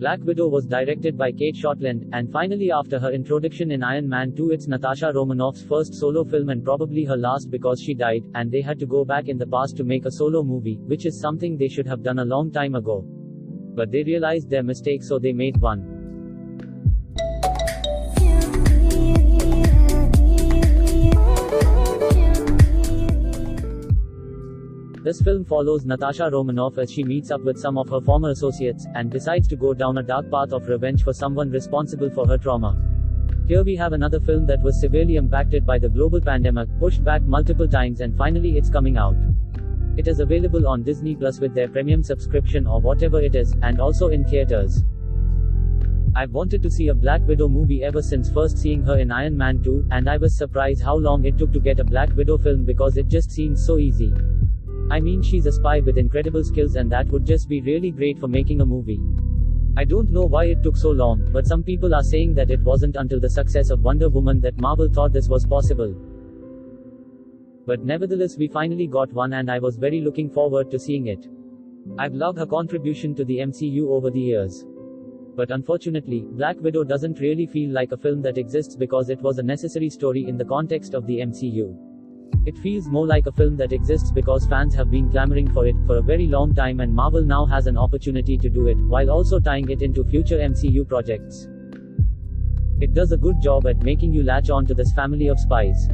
Black Widow was directed by Kate Shortland, and finally after her introduction in Iron Man 2 it's Natasha Romanoff's first solo film and probably her last because she died, and they had to go back in the past to make a solo movie, which is something they should have done a long time ago. But they realized their mistake so they made one. This film follows Natasha Romanoff as she meets up with some of her former associates, and decides to go down a dark path of revenge for someone responsible for her trauma. Here we have another film that was severely impacted by the global pandemic, pushed back multiple times, and finally it's coming out. It is available on Disney Plus with their premium subscription or whatever it is, and also in theaters. I've wanted to see a Black Widow movie ever since first seeing her in Iron Man 2, and I was surprised how long it took to get a Black Widow film because it just seems so easy. I mean, she's a spy with incredible skills and that would just be really great for making a movie. I don't know why it took so long, but some people are saying that it wasn't until the success of Wonder Woman that Marvel thought this was possible. But nevertheless we finally got one and I was very looking forward to seeing it. I've loved her contribution to the MCU over the years. But unfortunately, Black Widow doesn't really feel like a film that exists because it was a necessary story in the context of the MCU. It feels more like a film that exists because fans have been clamoring for it for a very long time and Marvel now has an opportunity to do it, while also tying it into future MCU projects. It does a good job at making you latch on to this family of spies.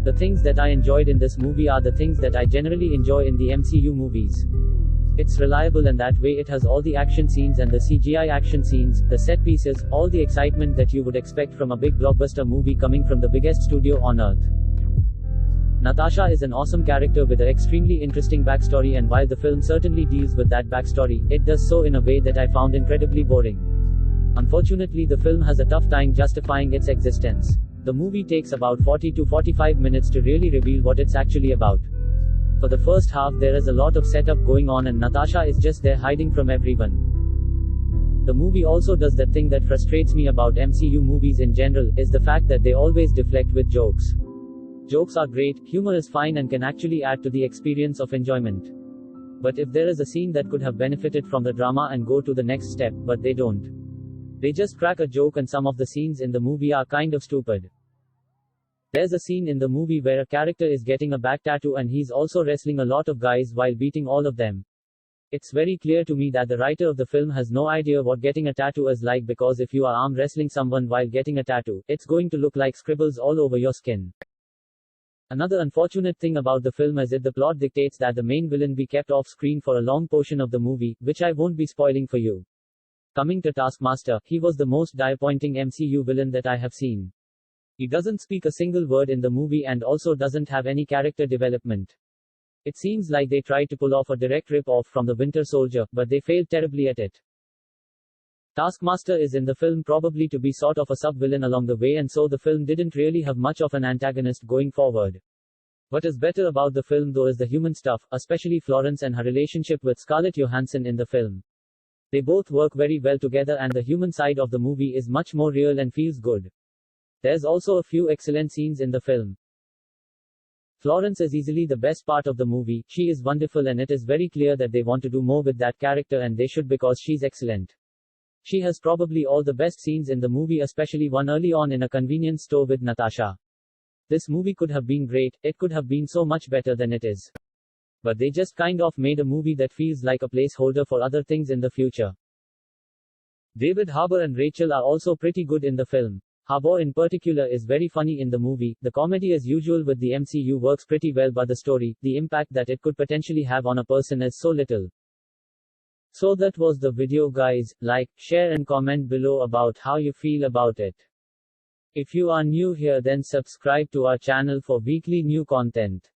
The things that I enjoyed in this movie are the things that I generally enjoy in the MCU movies. It's reliable and that way it has all the action scenes and the CGI action scenes, the set pieces, all the excitement that you would expect from a big blockbuster movie coming from the biggest studio on earth. Natasha is an awesome character with an extremely interesting backstory, and while the film certainly deals with that backstory, it does so in a way that I found incredibly boring. Unfortunately, the film has a tough time justifying its existence. The movie takes about 40 to 45 minutes to really reveal what it's actually about. For the first half there is a lot of setup going on and Natasha is just there hiding from everyone. The movie also does that thing that frustrates me about MCU movies in general, is the fact that they always deflect with jokes. Jokes are great, humor is fine and can actually add to the experience of enjoyment. But if there is a scene that could have benefited from the drama and go to the next step, but they don't. They just crack a joke and some of the scenes in the movie are kind of stupid. There's a scene in the movie where a character is getting a back tattoo and he's also wrestling a lot of guys while beating all of them. It's very clear to me that the writer of the film has no idea what getting a tattoo is like, because if you are arm wrestling someone while getting a tattoo, it's going to look like scribbles all over your skin. Another unfortunate thing about the film is that the plot dictates that the main villain be kept off screen for a long portion of the movie, which I won't be spoiling for you. Coming to Taskmaster, he was the most disappointing MCU villain that I have seen. He doesn't speak a single word in the movie and also doesn't have any character development. It seems like they tried to pull off a direct rip-off from the Winter Soldier, but they failed terribly at it. Taskmaster is in the film probably to be sort of a sub-villain along the way, and so the film didn't really have much of an antagonist going forward. What is better about the film though is the human stuff, especially Florence and her relationship with Scarlett Johansson in the film. They both work very well together and the human side of the movie is much more real and feels good. There's also a few excellent scenes in the film. Florence is easily the best part of the movie. She is wonderful and it is very clear that they want to do more with that character, and they should because she's excellent. She has probably all the best scenes in the movie, especially one early on in a convenience store with Natasha. This movie could have been great, it could have been so much better than it is. But they just kind of made a movie that feels like a placeholder for other things in the future. David Harbour and Rachel are also pretty good in the film. Harbour in particular is very funny in the movie. The comedy as usual with the MCU works pretty well, but the story, the impact that it could potentially have on a person is so little. So that was the video guys. Like, share and comment below about how you feel about it. If you are new here then subscribe to our channel for weekly new content.